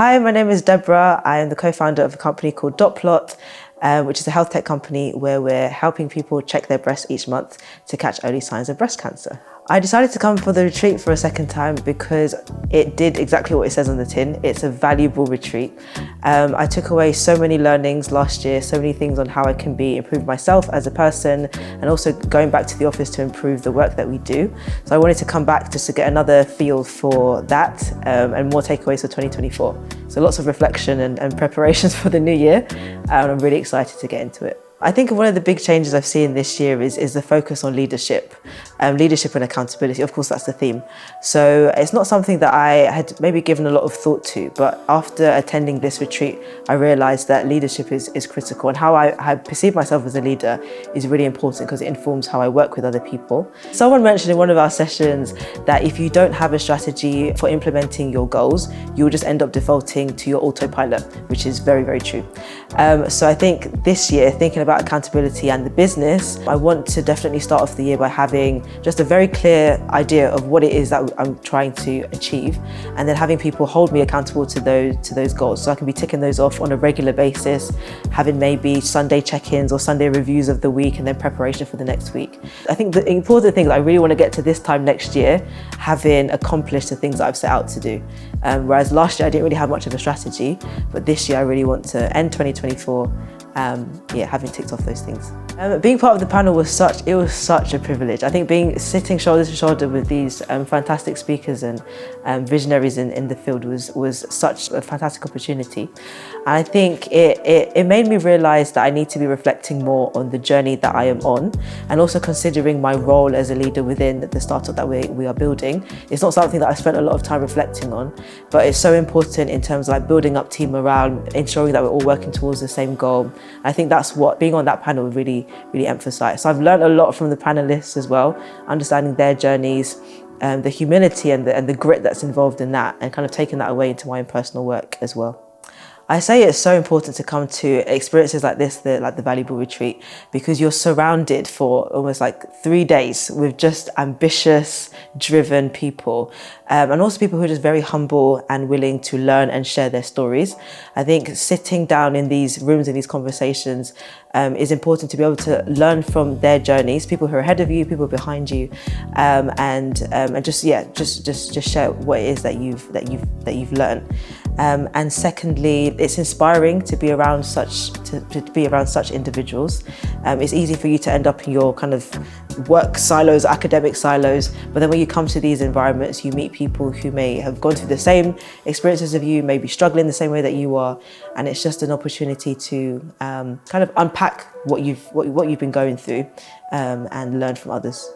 Hi, my name is Debra. I am the co-founder of a company called Dotplot, which is a health tech company where we're helping people check their breasts each month to catch early signs of breast cancer. I decided to come for the retreat for a second time because it did exactly what it says on the tin. It's a valuable retreat. I took away so many learnings last year, so many things on how I can improve myself as a person, and also going back to the office to improve the work that we do. So I wanted to come back just to get another feel for that and more takeaways for 2024. So lots of reflection and preparations for the new year, and I'm really excited to get into it. I think one of the big changes I've seen this year is the focus on leadership. Leadership and accountability, of course, that's the theme. So it's not something that I had maybe given a lot of thought to, but after attending this retreat, I realized that leadership is critical, and how I perceive myself as a leader is really important because it informs how I work with other people. Someone mentioned in one of our sessions that if you don't have a strategy for implementing your goals, you'll just end up defaulting to your autopilot, which is very, very true. So I think this year, thinking about accountability and the business, I want to definitely start off the year by having just a very clear idea of what it is that I'm trying to achieve, and then having people hold me accountable to those goals. So I can be ticking those off on a regular basis, having maybe Sunday check-ins or Sunday reviews of the week, and then preparation for the next week. I think the important thing is I really want to get to this time next year having accomplished the things that I've set out to do. Whereas last year I didn't really have much of a strategy, but this year I really want to end 2024 having ticked off those things. Being part of the panel was such a privilege. I think sitting shoulder to shoulder with these fantastic speakers and visionaries in the field was such a fantastic opportunity. And I think it made me realize that I need to be reflecting more on the journey that I am on, and also considering my role as a leader within the startup that we are building. It's not something that I spent a lot of time reflecting on, but it's so important in terms of like building up team morale, ensuring that we're all working towards the same goal. I think that's what being on that panel really emphasised. So I've learned a lot from the panelists as well, understanding their journeys, the humility and the grit that's involved in that, and kind of taking that away into my own personal work as well. I say it's so important to come to experiences like this, like the Valuable Retreat, because you're surrounded for almost like 3 days with just ambitious, driven people, and also people who are just very humble and willing to learn and share their stories. I think sitting down in these rooms, in these conversations, is important to be able to learn from their journeys, people who are ahead of you, people behind you, and just share what it is that you've learned. And secondly, it's inspiring to be around such individuals. It's easy for you to end up in your kind of work silos, academic silos, but then when you come to these environments, you meet people who may have gone through the same experiences of you, maybe struggling the same way that you are, and it's just an opportunity to kind of unpack what you've been going through and learn from others.